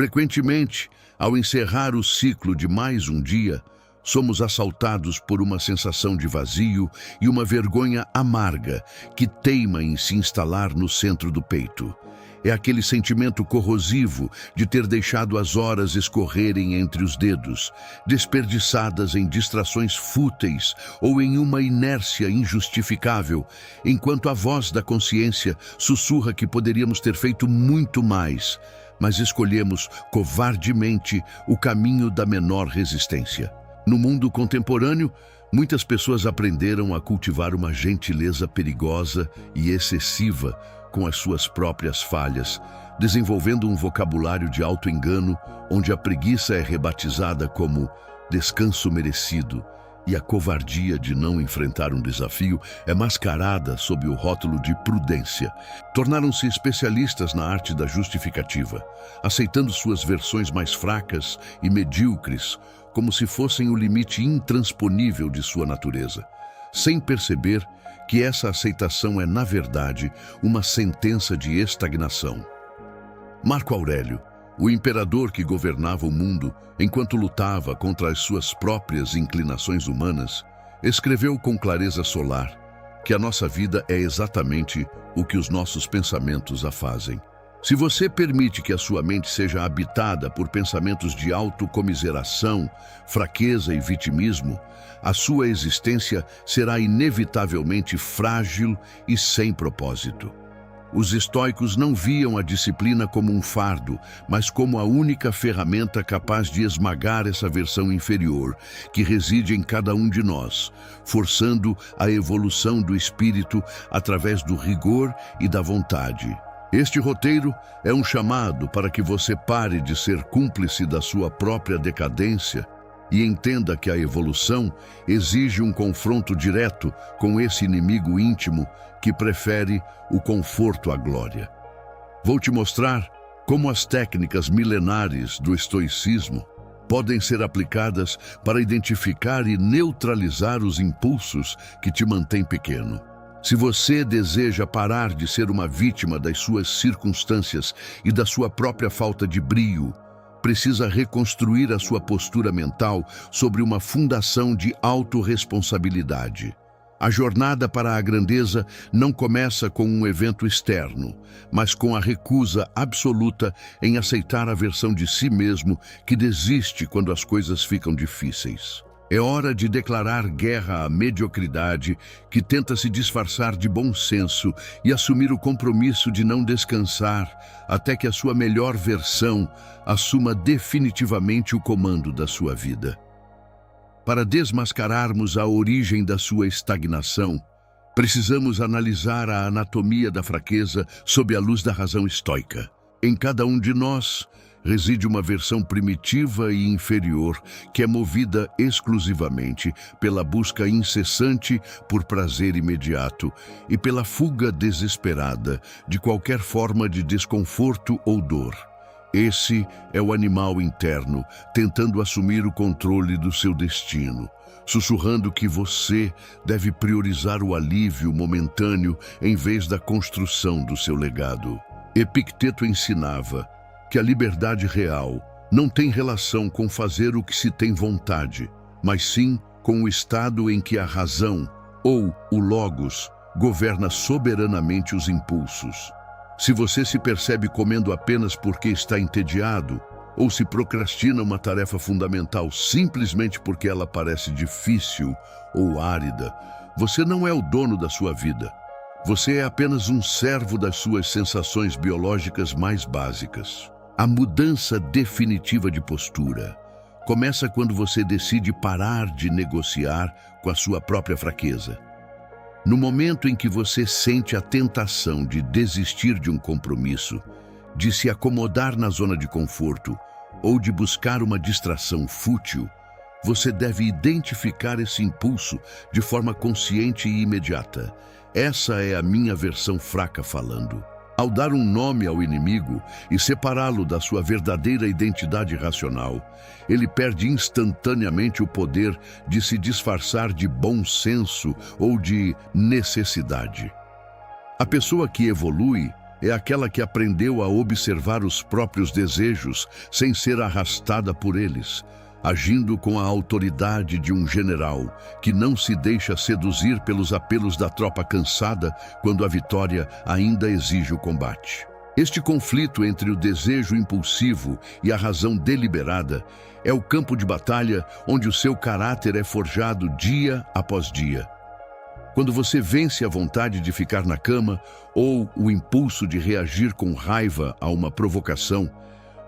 Frequentemente, ao encerrar o ciclo de mais um dia, somos assaltados por uma sensação de vazio e uma vergonha amarga que teima em se instalar no centro do peito. É aquele sentimento corrosivo de ter deixado as horas escorrerem entre os dedos, desperdiçadas em distrações fúteis ou em uma inércia injustificável, enquanto a voz da consciência sussurra que poderíamos ter feito muito mais, mas escolhemos covardemente o caminho da menor resistência. No mundo contemporâneo, muitas pessoas aprenderam a cultivar uma gentileza perigosa e excessiva com as suas próprias falhas, desenvolvendo um vocabulário de auto-engano onde a preguiça é rebatizada como descanso merecido e a covardia de não enfrentar um desafio é mascarada sob o rótulo de prudência. Tornaram-se especialistas na arte da justificativa, aceitando suas versões mais fracas e medíocres como se fossem o limite intransponível de sua natureza, sem perceber que essa aceitação é, na verdade, uma sentença de estagnação. Marco Aurélio, o imperador que governava o mundo enquanto lutava contra as suas próprias inclinações humanas, escreveu com clareza solar que a nossa vida é exatamente o que os nossos pensamentos a fazem. Se você permite que a sua mente seja habitada por pensamentos de autocomiseração, fraqueza e vitimismo, a sua existência será inevitavelmente frágil e sem propósito. Os estoicos não viam a disciplina como um fardo, mas como a única ferramenta capaz de esmagar essa versão inferior, que reside em cada um de nós, forçando a evolução do espírito através do rigor e da vontade. Este roteiro é um chamado para que você pare de ser cúmplice da sua própria decadência e entenda que a evolução exige um confronto direto com esse inimigo íntimo que prefere o conforto à glória. Vou te mostrar como as técnicas milenares do estoicismo podem ser aplicadas para identificar e neutralizar os impulsos que te mantêm pequeno. Se você deseja parar de ser uma vítima das suas circunstâncias e da sua própria falta de brio, precisa reconstruir a sua postura mental sobre uma fundação de autorresponsabilidade. A jornada para a grandeza não começa com um evento externo, mas com a recusa absoluta em aceitar a versão de si mesmo que desiste quando as coisas ficam difíceis. É hora de declarar guerra à mediocridade que tenta se disfarçar de bom senso e assumir o compromisso de não descansar até que a sua melhor versão assuma definitivamente o comando da sua vida. Para desmascararmos a origem da sua estagnação, precisamos analisar a anatomia da fraqueza sob a luz da razão estoica. Em cada um de nós reside uma versão primitiva e inferior que é movida exclusivamente pela busca incessante por prazer imediato e pela fuga desesperada de qualquer forma de desconforto ou dor. Esse é o animal interno tentando assumir o controle do seu destino, sussurrando que você deve priorizar o alívio momentâneo em vez da construção do seu legado. Epicteto ensinava que a liberdade real não tem relação com fazer o que se tem vontade, mas sim com o estado em que a razão, ou o logos, governa soberanamente os impulsos. Se você se percebe comendo apenas porque está entediado, ou se procrastina uma tarefa fundamental simplesmente porque ela parece difícil ou árida, você não é o dono da sua vida. Você é apenas um servo das suas sensações biológicas mais básicas. A mudança definitiva de postura começa quando você decide parar de negociar com a sua própria fraqueza. No momento em que você sente a tentação de desistir de um compromisso, de se acomodar na zona de conforto ou de buscar uma distração fútil, você deve identificar esse impulso de forma consciente e imediata. Essa é a minha versão fraca falando. Ao dar um nome ao inimigo e separá-lo da sua verdadeira identidade racional, ele perde instantaneamente o poder de se disfarçar de bom senso ou de necessidade. A pessoa que evolui é aquela que aprendeu a observar os próprios desejos sem ser arrastada por eles, agindo com a autoridade de um general que não se deixa seduzir pelos apelos da tropa cansada quando a vitória ainda exige o combate. Este conflito entre o desejo impulsivo e a razão deliberada é o campo de batalha onde o seu caráter é forjado dia após dia. Quando você vence a vontade de ficar na cama ou o impulso de reagir com raiva a uma provocação,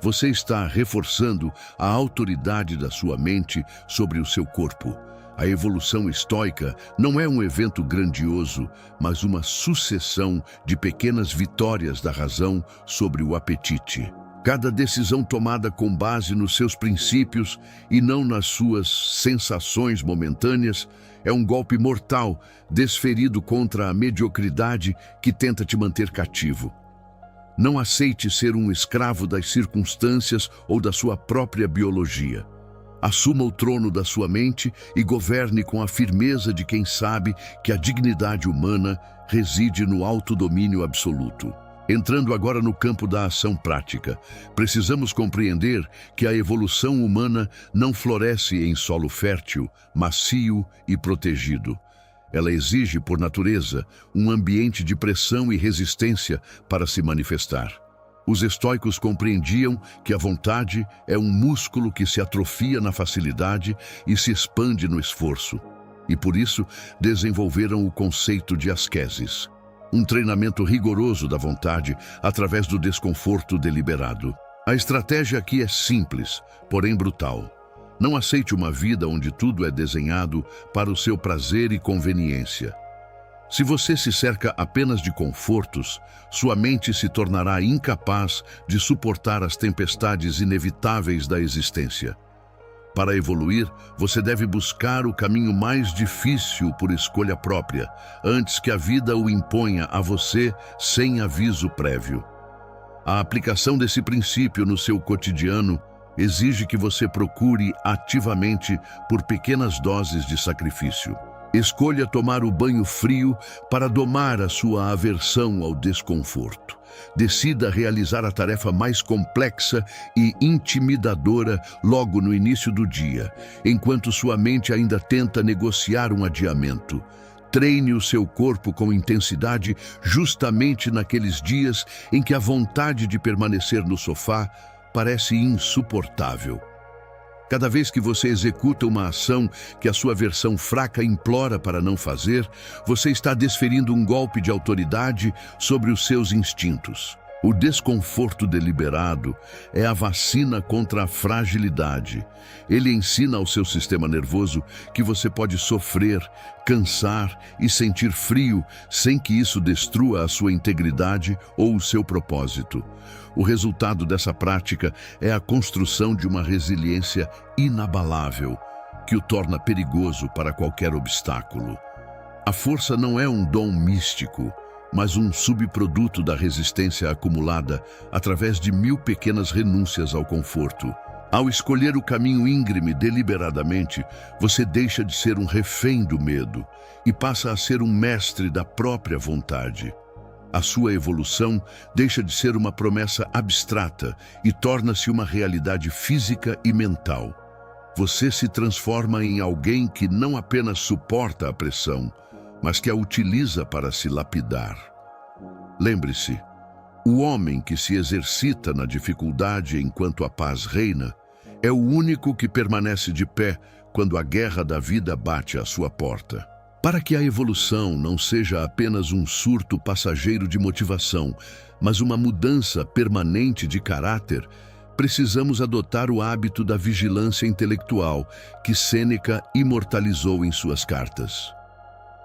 você está reforçando a autoridade da sua mente sobre o seu corpo. A evolução estoica não é um evento grandioso, mas uma sucessão de pequenas vitórias da razão sobre o apetite. Cada decisão tomada com base nos seus princípios e não nas suas sensações momentâneas é um golpe mortal desferido contra a mediocridade que tenta te manter cativo. Não aceite ser um escravo das circunstâncias ou da sua própria biologia. Assuma o trono da sua mente e governe com a firmeza de quem sabe que a dignidade humana reside no autodomínio absoluto. Entrando agora no campo da ação prática, precisamos compreender que a evolução humana não floresce em solo fértil, macio e protegido. Ela exige, por natureza, um ambiente de pressão e resistência para se manifestar. Os estoicos compreendiam que a vontade é um músculo que se atrofia na facilidade e se expande no esforço, e por isso desenvolveram o conceito de ascesis, um treinamento rigoroso da vontade através do desconforto deliberado. A estratégia aqui é simples, porém brutal. Não aceite uma vida onde tudo é desenhado para o seu prazer e conveniência. Se você se cerca apenas de confortos, sua mente se tornará incapaz de suportar as tempestades inevitáveis da existência. Para evoluir, você deve buscar o caminho mais difícil por escolha própria, antes que a vida o imponha a você sem aviso prévio. A aplicação desse princípio no seu cotidiano exige que você procure ativamente por pequenas doses de sacrifício. Escolha tomar o banho frio para domar a sua aversão ao desconforto. Decida realizar a tarefa mais complexa e intimidadora logo no início do dia, enquanto sua mente ainda tenta negociar um adiamento. Treine o seu corpo com intensidade justamente naqueles dias em que a vontade de permanecer no sofá parece insuportável. Cada vez que você executa uma ação que a sua versão fraca implora para não fazer, você está desferindo um golpe de autoridade sobre os seus instintos. O desconforto deliberado é a vacina contra a fragilidade. Ele ensina ao seu sistema nervoso que você pode sofrer, cansar e sentir frio sem que isso destrua a sua integridade ou o seu propósito. O resultado dessa prática é a construção de uma resiliência inabalável, que o torna perigoso para qualquer obstáculo. A força não é um dom místico, mas um subproduto da resistência acumulada através de 1000 pequenas renúncias ao conforto. Ao escolher o caminho íngreme deliberadamente, você deixa de ser um refém do medo e passa a ser um mestre da própria vontade. A sua evolução deixa de ser uma promessa abstrata e torna-se uma realidade física e mental. Você se transforma em alguém que não apenas suporta a pressão, mas que a utiliza para se lapidar. Lembre-se, o homem que se exercita na dificuldade enquanto a paz reina é o único que permanece de pé quando a guerra da vida bate à sua porta. Para que a evolução não seja apenas um surto passageiro de motivação, mas uma mudança permanente de caráter, precisamos adotar o hábito da vigilância intelectual que Sêneca imortalizou em suas cartas.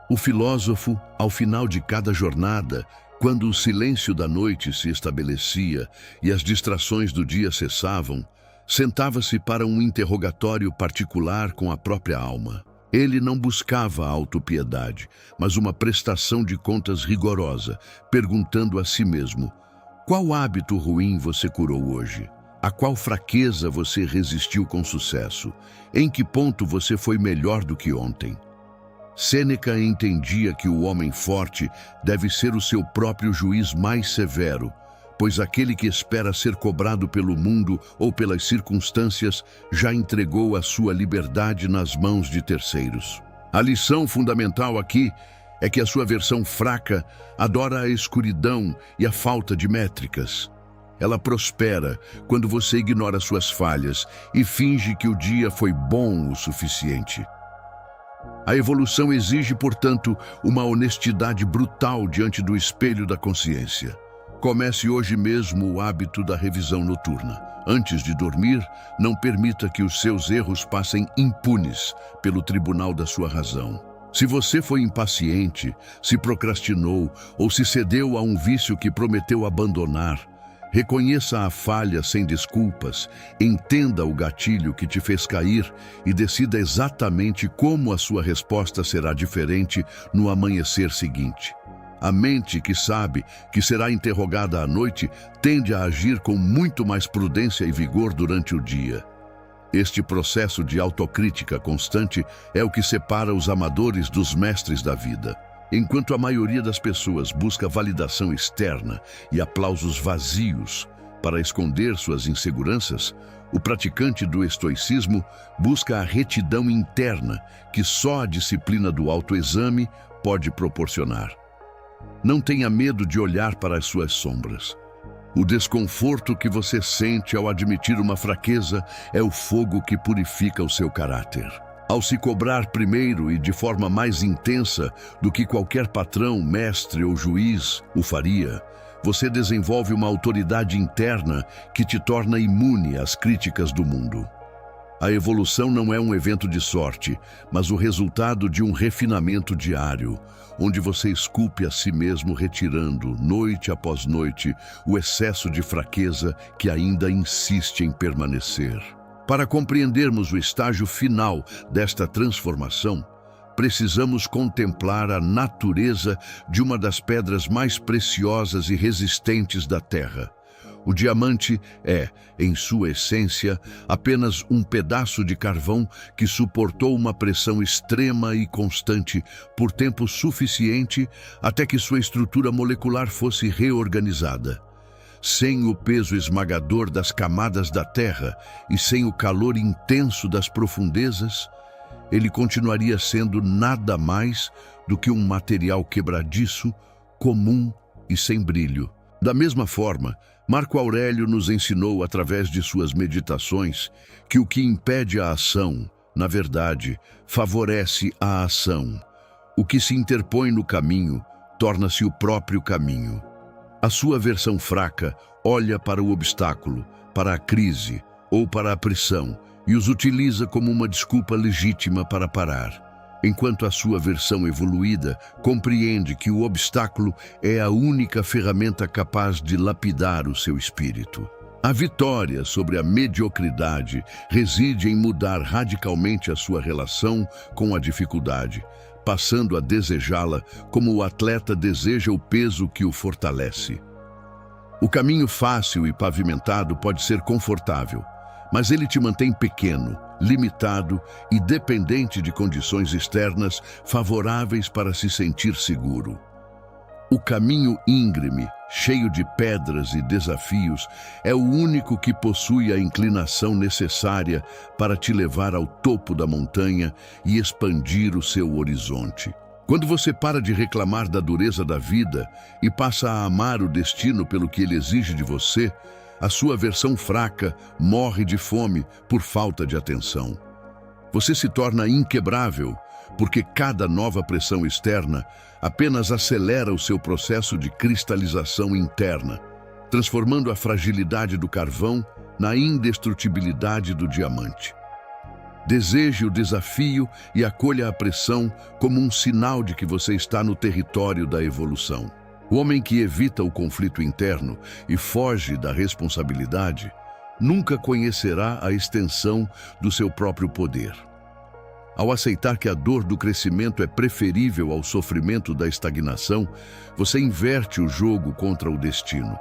O filósofo, ao final de cada jornada, quando o silêncio da noite se estabelecia e as distrações do dia cessavam, sentava-se para um interrogatório particular com a própria alma. Ele não buscava a autopiedade, mas uma prestação de contas rigorosa, perguntando a si mesmo: qual hábito ruim você curou hoje? A qual fraqueza você resistiu com sucesso? Em que ponto você foi melhor do que ontem? Sêneca entendia que o homem forte deve ser o seu próprio juiz mais severo, pois aquele que espera ser cobrado pelo mundo ou pelas circunstâncias já entregou a sua liberdade nas mãos de terceiros. A lição fundamental aqui é que a sua versão fraca adora a escuridão e a falta de métricas. Ela prospera quando você ignora suas falhas e finge que o dia foi bom o suficiente. A evolução exige, portanto, uma honestidade brutal diante do espelho da consciência. Comece hoje mesmo o hábito da revisão noturna. Antes de dormir, não permita que os seus erros passem impunes pelo tribunal da sua razão. Se você foi impaciente, se procrastinou ou se cedeu a um vício que prometeu abandonar, reconheça a falha sem desculpas, entenda o gatilho que te fez cair e decida exatamente como a sua resposta será diferente no amanhecer seguinte. A mente que sabe que será interrogada à noite tende a agir com muito mais prudência e vigor durante o dia. Este processo de autocrítica constante é o que separa os amadores dos mestres da vida. Enquanto a maioria das pessoas busca validação externa e aplausos vazios para esconder suas inseguranças, o praticante do estoicismo busca a retidão interna que só a disciplina do autoexame pode proporcionar. Não tenha medo de olhar para as suas sombras. O desconforto que você sente ao admitir uma fraqueza é o fogo que purifica o seu caráter. Ao se cobrar primeiro e de forma mais intensa do que qualquer patrão, mestre ou juiz o faria, você desenvolve uma autoridade interna que te torna imune às críticas do mundo. A evolução não é um evento de sorte, mas o resultado de um refinamento diário, onde você esculpe a si mesmo retirando, noite após noite, o excesso de fraqueza que ainda insiste em permanecer. Para compreendermos o estágio final desta transformação, precisamos contemplar a natureza de uma das pedras mais preciosas e resistentes da Terra. O diamante é, em sua essência, apenas um pedaço de carvão que suportou uma pressão extrema e constante por tempo suficiente até que sua estrutura molecular fosse reorganizada. Sem o peso esmagador das camadas da Terra e sem o calor intenso das profundezas, ele continuaria sendo nada mais do que um material quebradiço, comum e sem brilho. Da mesma forma, Marco Aurélio nos ensinou através de suas meditações que o que impede a ação, na verdade, favorece a ação. O que se interpõe no caminho torna-se o próprio caminho. A sua versão fraca olha para o obstáculo, para a crise ou para a pressão e os utiliza como uma desculpa legítima para parar, enquanto a sua versão evoluída compreende que o obstáculo é a única ferramenta capaz de lapidar o seu espírito. A vitória sobre a mediocridade reside em mudar radicalmente a sua relação com a dificuldade, passando a desejá-la como o atleta deseja o peso que o fortalece. O caminho fácil e pavimentado pode ser confortável, mas ele te mantém pequeno, limitado e dependente de condições externas favoráveis para se sentir seguro. O caminho íngreme, cheio de pedras e desafios, é o único que possui a inclinação necessária para te levar ao topo da montanha e expandir o seu horizonte. Quando você para de reclamar da dureza da vida e passa a amar o destino pelo que ele exige de você, a sua versão fraca morre de fome por falta de atenção. Você se torna inquebrável, porque cada nova pressão externa apenas acelera o seu processo de cristalização interna, transformando a fragilidade do carvão na indestrutibilidade do diamante. Deseje o desafio e acolha a pressão como um sinal de que você está no território da evolução. O homem que evita o conflito interno e foge da responsabilidade nunca conhecerá a extensão do seu próprio poder. Ao aceitar que a dor do crescimento é preferível ao sofrimento da estagnação, você inverte o jogo contra o destino.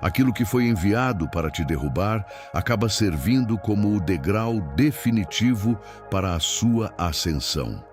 Aquilo que foi enviado para te derrubar acaba servindo como o degrau definitivo para a sua ascensão.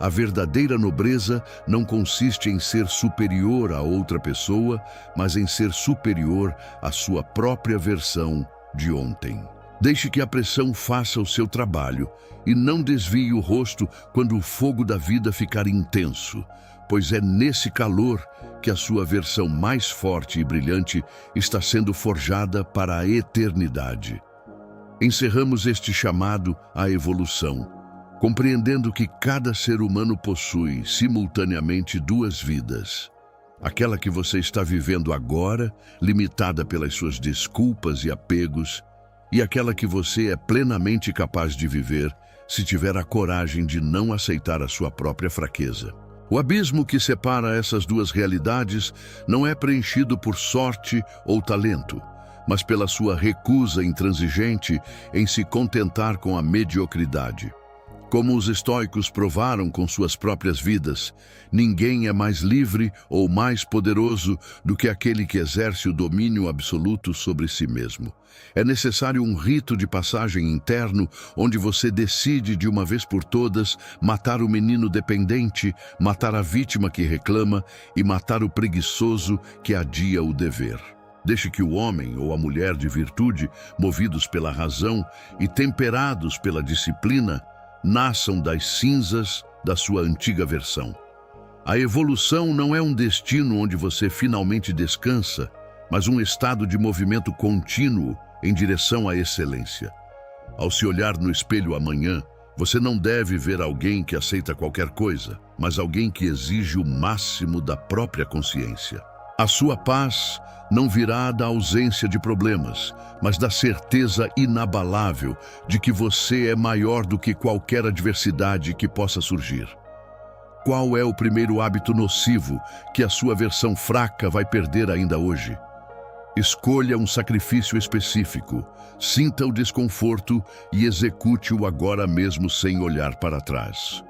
A verdadeira nobreza não consiste em ser superior a outra pessoa, mas em ser superior à sua própria versão de ontem. Deixe que a pressão faça o seu trabalho e não desvie o rosto quando o fogo da vida ficar intenso, pois é nesse calor que a sua versão mais forte e brilhante está sendo forjada para a eternidade. Encerramos este chamado à evolução, compreendendo que cada ser humano possui, simultaneamente, duas vidas. Aquela que você está vivendo agora, limitada pelas suas desculpas e apegos, e aquela que você é plenamente capaz de viver se tiver a coragem de não aceitar a sua própria fraqueza. O abismo que separa essas duas realidades não é preenchido por sorte ou talento, mas pela sua recusa intransigente em se contentar com a mediocridade. Como os estoicos provaram com suas próprias vidas, ninguém é mais livre ou mais poderoso do que aquele que exerce o domínio absoluto sobre si mesmo. É necessário um rito de passagem interno onde você decide de uma vez por todas matar o menino dependente, matar a vítima que reclama e matar o preguiçoso que adia o dever. Deixe que o homem ou a mulher de virtude, movidos pela razão e temperados pela disciplina, nasçam das cinzas da sua antiga versão. A evolução não é um destino onde você finalmente descansa, mas um estado de movimento contínuo em direção à excelência. Ao se olhar no espelho amanhã, você não deve ver alguém que aceita qualquer coisa, mas alguém que exige o máximo da própria consciência. A sua paz não virá da ausência de problemas, mas da certeza inabalável de que você é maior do que qualquer adversidade que possa surgir. Qual é o primeiro hábito nocivo que a sua versão fraca vai perder ainda hoje? Escolha um sacrifício específico, sinta o desconforto e execute-o agora mesmo sem olhar para trás.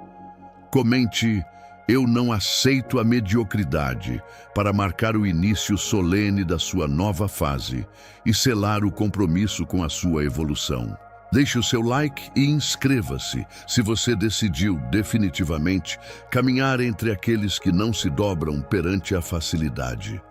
Comente: eu não aceito a mediocridade, para marcar o início solene da sua nova fase e selar o compromisso com a sua evolução. Deixe o seu like e inscreva-se se você decidiu definitivamente caminhar entre aqueles que não se dobram perante a facilidade.